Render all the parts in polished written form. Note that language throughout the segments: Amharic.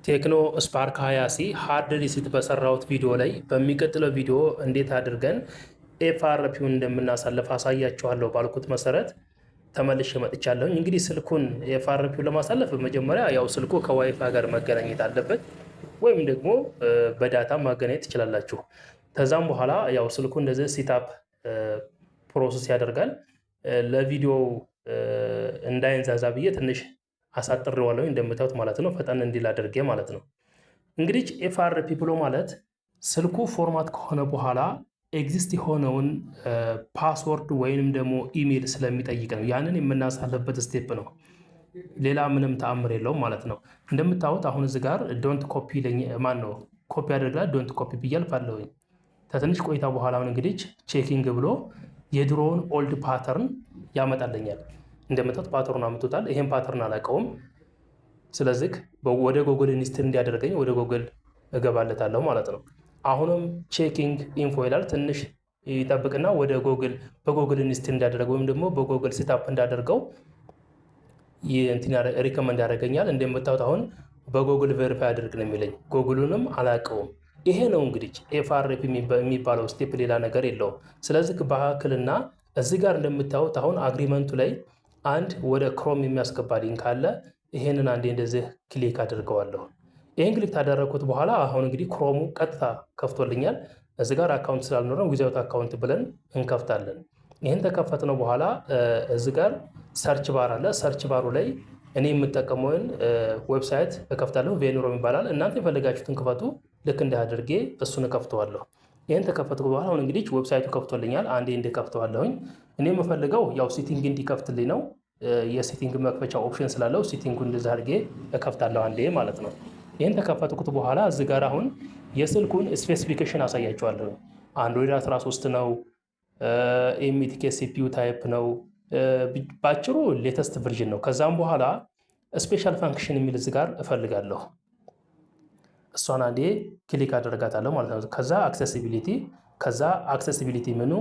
ቴክኖ ስፓርክ 20 ሃርድ ሪሲት በሰራሁት ቪዲዮ ላይ በሚቀጥለው ቪዲዮ እንዴት አድርገን ኤፍአርፒውን እንደምናሳልፍ አሳያችኋለሁ ባልኩት መሰረት ተመልሼ መጥቻለሁ። እንግዲህ ስልኩን ኤፍአርፒውን ለማሳለፍ መጀመሪያ ያው ስልኩ ከዋይፋይ ጋር መገናኘት አለበት፣ ወይም ደግሞ በዳታ ማገናኘት ትችላላችሁ። ከዛም በኋላ ያው ስልኩ እንደዚህ ሲታፕ ፕሮሰስ ያደርጋል። ለቪዲዮ እንዳይንዛዛ ብዬ ትንሽ አሳጥሬዋለሁ እንደምታዩት ማለት ነው። ፈጠን እንዲል አድርጌ ማለት ነው። እንግዲህ ኤፍአርፒ ብሎ ማለት ስልኩ ፎርማት ከሆነ በኋላ ኤግዚስት የሆነውን ፓስወርድ ወይንም ደግሞ ኢሜል ስለሚጠይቅ ነው። ያንን የምናሳልፍበት ስቴፕ ነው። ሌላ ምንም ተአምር የለውም ማለት ነው። እንደምታዩት አሁን እዚህ ጋር ዶንት ኮፒ ማን ነው ኮፒ አድርጋል ዶንት ኮፒ ብዬ አልፋለሁኝ። ከትንሽ ቆይታ በኋላ አሁን እንግዲህ ቼኪንግ ብሎ የድሮውን ኦልድ ፓተርን ያመጣልኛል። እንደምታዩት ፓተርን አምጥቶታል። ይሄን ፓተርን አላውቀውም። ስለዚህ ወደ ጎግል ኢንስት እንዲያደርገኝ ወደ ጎግል እገባለታለሁ ማለት ነው። አሁንም ቼኪንግ ኢንፎ ይላል። ትንሽ ይጠብቅና ወደ ጎግል በጎግል ኢንስት እንዳደረገው ወይም ደግሞ በጎግል ሴታፕ እንዳደርገው ሪከመንድ ያደርገኛል። እንደምታዩት አሁን በጎግል ቬሪፋይ አድርግ ነው የሚለኝ። ጎግሉንም አላውቀውም። ይሄ ነው እንግዲህ ኤፍአርፒ የሚባለው ስቴፕ፣ ሌላ ነገር የለውም። ስለዚህ በአክልና እዚህ ጋር እንደምታዩት አሁን አግሪመንቱ ላይ አንድ ወደ ክሮም የሚያስገባ ሊንክ አለ። ይሄንን አንዴ እንደዚህ ክሊክ አድርገዋለሁ። ይሄን ክሊክ ታደረኩት በኋላ አሁን እንግዲህ ክሮሙ ቀጥታ ከፍቶልኛል። እዚህ ጋር አካውንት ስላልኖረን ዊዛውት አካውንት ብለን እንከፍታለን። ይህን ተከፈትነው በኋላ እዚህ ጋር ሰርች ባር አለ። ሰርች ባሩ ላይ እኔ የምጠቀመውን ዌብሳይት እከፍታለሁ። ቬኑሮም ይባላል። እናንተ የፈለጋችሁትን ክፈቱ። ልክ እንዲህ አድርጌ እሱን እከፍተዋለሁ። ይህን ተከፈትኩ በኋላ አሁን እንግዲህ ዌብሳይቱ ከፍቶልኛል። አንዴ እንድከፍተዋለሁኝ። እኔ የምፈልገው ያው ሴቲንግ እንዲከፍትልኝ ነው። የሴቲንግ መክፈቻ ኦፕሽን ስላለው ሴቲንጉ እንደዛ አድርጌ እከፍታለሁ አንዴ ማለት ነው። ይህን ተከፈትኩት በኋላ እዚህ ጋር አሁን የስልኩን ስፔሲፊኬሽን አሳያቸዋለሁ። አንድሮይድ 13 ነው። ኤምቲኬ ሲፒዩ ታይፕ ነው። ባጭሩ ሌተስት ቨርዥን ነው። ከዛም በኋላ ስፔሻል ፋንክሽን የሚል እዚህ ጋር እፈልጋለሁ። እሷን አንዴ ክሊክ አደረጋታለሁ ማለት ነው። ከዛ አክሴሲቢሊቲ፣ ከዛ አክሴሲቢሊቲ ምኑ፣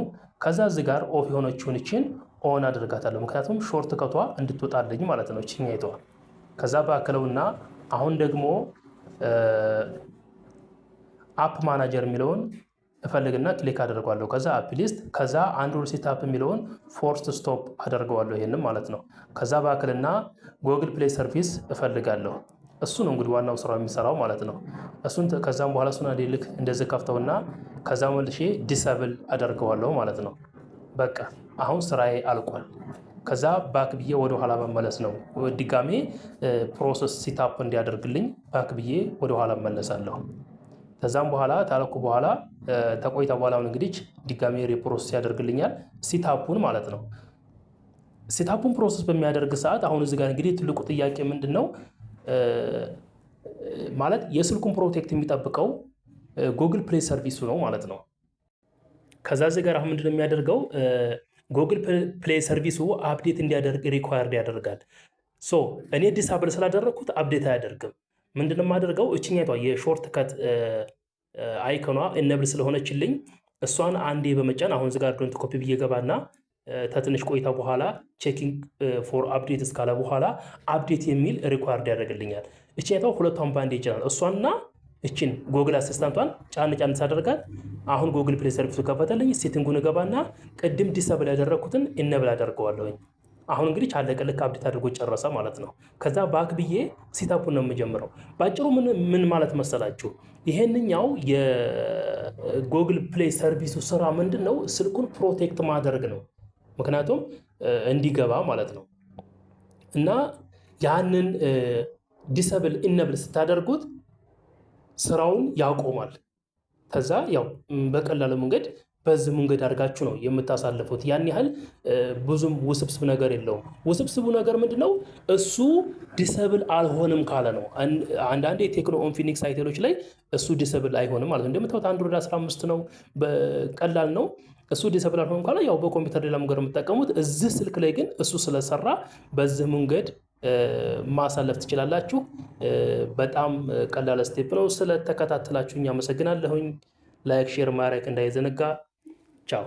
ከዛ እዚህ ጋር ኦፍ የሆነችውን እችን ኦን አደርጋታለሁ። ምክንያቱም ሾርት ከቷ እንድትወጣልኝ ማለት ነው እችኛይቷ። ከዛ በአክለውና አሁን ደግሞ አፕ ማናጀር የሚለውን እፈልግና ክሊክ አደርገዋለሁ። ከዛ አፕ ሊስት፣ ከዛ አንድሮይድ ሴታፕ የሚለውን ፎርስት ስቶፕ አደርገዋለሁ። ይሄንን ማለት ነው። ከዛ በአክልና ጎግል ፕሌይ ሰርቪስ እፈልጋለሁ። እሱ ነው እንግዲህ ዋናው ስራው የሚሰራው ማለት ነው። እሱን ከዛም በኋላ እሱን አንዴ ልክ እንደዚህ ከፍተውና ከዛ መልሼ ዲሰብል አደርገዋለሁ ማለት ነው። በቃ አሁን ስራዬ አልቋል። ከዛ ባክ ብዬ ወደ ኋላ መመለስ ነው። ድጋሜ ፕሮሰስ ሴታፕ እንዲያደርግልኝ ባክ ብዬ ወደ ኋላ መለሳለሁ። ከዛም በኋላ ታለኩ በኋላ ተቆይታ በኋላ አሁን እንግዲህ ድጋሜ ሪፕሮሰስ ያደርግልኛል ሴታፑን ማለት ነው። ሴታፑን ፕሮሰስ በሚያደርግ ሰዓት አሁን እዚህ ጋር እንግዲህ ትልቁ ጥያቄ ምንድን ነው ማለት የስልኩን ፕሮቴክት የሚጠብቀው ጎግል ፕሌይ ሰርቪሱ ነው ማለት ነው። ከዛ እዚህ ጋር አሁን ምንድነው የሚያደርገው ጎግል ፕሌይ ሰርቪሱ አፕዴት እንዲያደርግ ሪኳየርድ ያደርጋል። ሶ እኔ ዲሳብል ስላደረግኩት አፕዴት አያደርግም። ምንድነው የማደርገው እችኛቷ የሾርት ከት አይኮኗ እነብል ስለሆነችልኝ እሷን አንዴ በመጫን አሁን እዚህ ጋር ዶንት ኮፒ ብዬ ገባና ከትንሽ ቆይታ በኋላ ቼኪንግ ፎር አፕዴት እስካለ በኋላ አፕዴት የሚል ሪኳየርድ ያደርግልኛል። እችኛቷ ሁለቷን ባንዴ ይችላል። እሷና እችን ጎግል አሲስታንቷን ጫን ጫን ሳደርጋት አሁን ጎግል ፕሌይ ሰርቪሱ ከፈተልኝ። ሴቲንጉን ገባና ቅድም ዲሰብል ያደረኩትን ኢነብል አደርገዋለሁኝ። አሁን እንግዲህ አለቀ። ልክ አፕዴት አድርጎ ጨረሰ ማለት ነው። ከዛ ባክ ብዬ ሴታፑን ነው የምጀምረው። ባጭሩ ምን ማለት መሰላችሁ? ይሄንኛው የጎግል ፕሌይ ሰርቪሱ ስራ ምንድን ነው? ስልኩን ፕሮቴክት ማድረግ ነው። ምክንያቱም እንዲገባ ማለት ነው። እና ያንን ዲሰብል ኢነብል ስታደርጉት ስራውን ያቆማል። ከዛ ያው በቀላሉ መንገድ በዚህ መንገድ አድርጋችሁ ነው የምታሳልፉት። ያን ያህል ብዙም ውስብስብ ነገር የለውም። ውስብስቡ ነገር ምንድነው? እሱ ዲሰብል አልሆንም ካለ ነው። አንዳንዴ ቴክኖ ኢንፊኒክስ አይቴሎች ላይ እሱ ዲሰብል አይሆንም ማለት ነው። እንደምታዩት አንድሮይድ 15 ነው፣ በቀላል ነው። እሱ ዲሰብል አልሆንም ካለ ያው በኮምፒውተር ሌላ መንገድ የምትጠቀሙት። እዚህ ስልክ ላይ ግን እሱ ስለሰራ በዚህ መንገድ ማሳለፍ ትችላላችሁ። በጣም ቀላል ስቴፕ ነው። ስለተከታተላችሁኝ አመሰግናለሁኝ። ላይክ ሼር ማድረግ እንዳይዘነጋ። ቻው